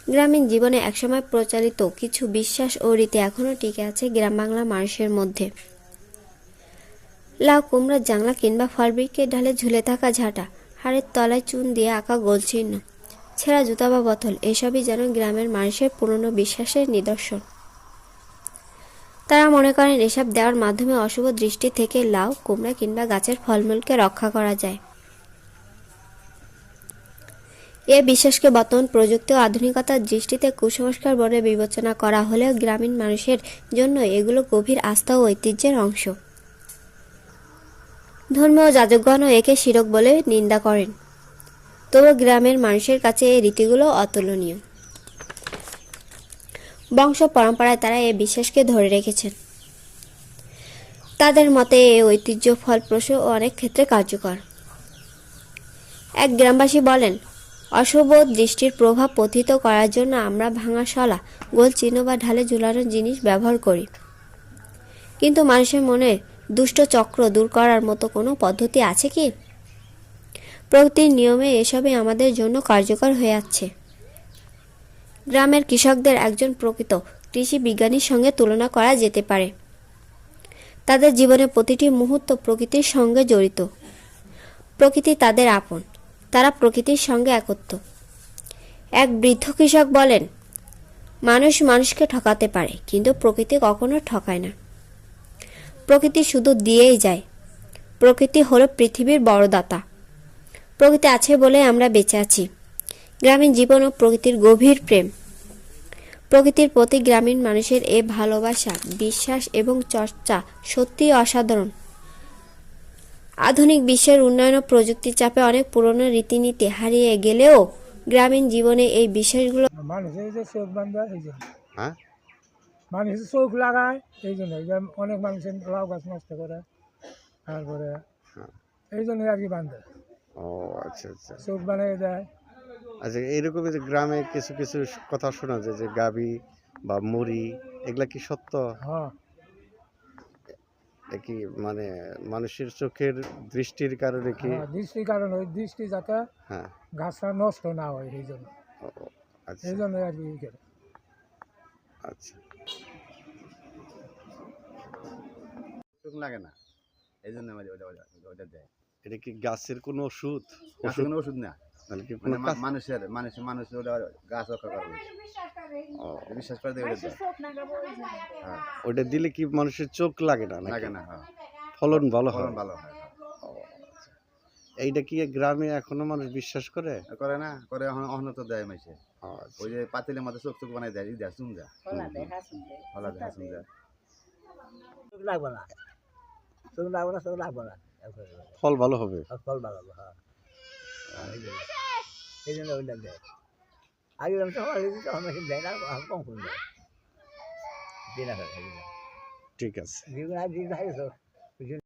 গ্রামীণ জীবনে একসময় প্রচলিত কিছু বিশ্বাস ও রীতি এখনও টিকে আছে গ্রাম বাংলার মানুষের মধ্যে। লাউ কুমড়ার জাংলা কিংবা ফল বৃক্ষের ঢালে ঝুলে থাকা ঝাঁটা, হাড়ের তলায় চুন দিয়ে আঁকা গোলচিহ্ন, ছেঁড়া জুতা বা বোতল, এসবই যেন গ্রামের মানুষের পুরনো বিশ্বাসের নিদর্শন। তারা মনে করেন এসব দেওয়ার মাধ্যমে অশুভ দৃষ্টি থেকে লাউ কুমড়া কিংবা গাছের ফলমূলকে রক্ষা করা যায়। এ বিশ্বাসকে বর্তমান প্রযুক্তি ও আধুনিকতার দৃষ্টিতে কুসংস্কার বলে বিবেচনা করা হলেও গ্রামীণ মানুষের জন্য এগুলো গভীর আস্থা ও ঐতিহ্যের অংশ। ধর্মীয় যাজকগণও একে শিরক বলে নিন্দা করেন, তবু গ্রামের মানুষের কাছে এই রীতিগুলো অতুলনীয়। বংশ পরম্পরায় তারা এই বিশ্বাসকে ধরে রেখেছেন। তাদের মতে এই ঐতিহ্য ফলপ্রসূ ও অনেক ক্ষেত্রে কার্যকর। এক গ্রামবাসী বলেন, অশুভ দৃষ্টির প্রভাব প্রতিহত করার জন্য আমরা ভাঙা শলা, গোল চিহ্ন বা ঢালে ঝুলানো জিনিস ব্যবহার করি। কিন্তু মানুষের মনে দুষ্ট চক্র দূর করার মতো কোনো পদ্ধতি আছে কি? প্রকৃতির নিয়মে এসবই আমাদের জন্য কার্যকর হয়ে আছে। গ্রামের কৃষকদের একজন প্রকৃত কৃষি বিজ্ঞানীর সঙ্গে তুলনা করা যেতে পারে। তাদের জীবনের প্রতিটি মুহূর্ত প্রকৃতির সঙ্গে জড়িত। প্রকৃতি তাদের আপন, তারা প্রকৃতির সঙ্গে একত্র। এক বৃদ্ধ কৃষক বলেন, মানুষ মানুষকে ঠকাতে পারে, কিন্তু প্রকৃতি কখনো ঠকায় না। প্রকৃতি শুধু দিয়েই যায়। প্রকৃতি হলো পৃথিবীর বড় দাতা। প্রকৃতি আছে বলে আমরা বেঁচে আছি। গ্রামীণ জীবন ও প্রকৃতির গভীর প্রেম। প্রকৃতির প্রতি গ্রামীণ মানুষের এ ভালোবাসা, বিশ্বাস এবং চর্চা সত্যিই অসাধারণ। আধুনিক বিশ্বের উন্নয়ন ও প্রযুক্তির চাপে অনেক পুরনো রীতিনীতি হারিয়ে গেলেও গ্রামীণ জীবনে এই বিশ্বাসগুলো মানুষের যে চোখ বান্ধা এই জন্য, হ্যাঁ? মানুষের চোখ লাগায় এই জন্য, অনেক মানুষের লাউ গাছ নষ্ট করে, তারপরে হ্যাঁ। এই জন্য আর কি বান্ধে, ও আচ্ছা আচ্ছা। চোখ বানিয়ে দেয়। আচ্ছা, এইরকমই যে গ্রামে কিছু কিছু কথা শোনা যায় যে গাভী বা মুড়ি, এগুলা কি সত্য? হ্যাঁ, এ কি মানে মানুষের চোখের দৃষ্টির কারণে কি? হ্যাঁ, দৃষ্টির কারণ ওই দৃষ্টি যাতে হ্যাঁ। গাছটা নষ্ট না হয় এই জন্য, ও, আচ্ছা এই জন্য আর কি ই করে। আচ্ছা। চোখ লাগে না, এই জন্য আমাদের ওটা দেয়। এটা কি গাছের কোনো ওষুধ? গাছে কোনো ওষুধ না, মানে কি মানে কোনো কাজ? মানুষ ওটা গাছ রক্ষা করা হয়েছে, ও, বিশ্বাস করে দেয় ওটা দেয়। হ্যাঁ, ওটা দিলে কি মানুষের চোখ লাগে না নাকি? লাগে না, হ্যাঁ, ফলন ভালো হয়? ফলন ভালো হয়। ও, আচ্ছা। এইটা কি গ্রামে এখনো মানুষ বিশ্বাস করে? করে না, করে অহন তো দেয় মাইসে। ও, আচ্ছা। ওই যে পাতিলের মধ্যে চোখ চোখ বানাই দেয়, দেয় চুন দেয়, হলা দেয় হাসুন দেয়। চোখ লাগবে না, চোখ লাগবে না, চোখ লাগবে না, ফল ভালো হবে? ফল ভালো, হ্যাঁ, এই জন্য ওইটা দেয়। আগে আমি তো দেয় না, কম করে দেয়, দিন ঠিক আছে। দিন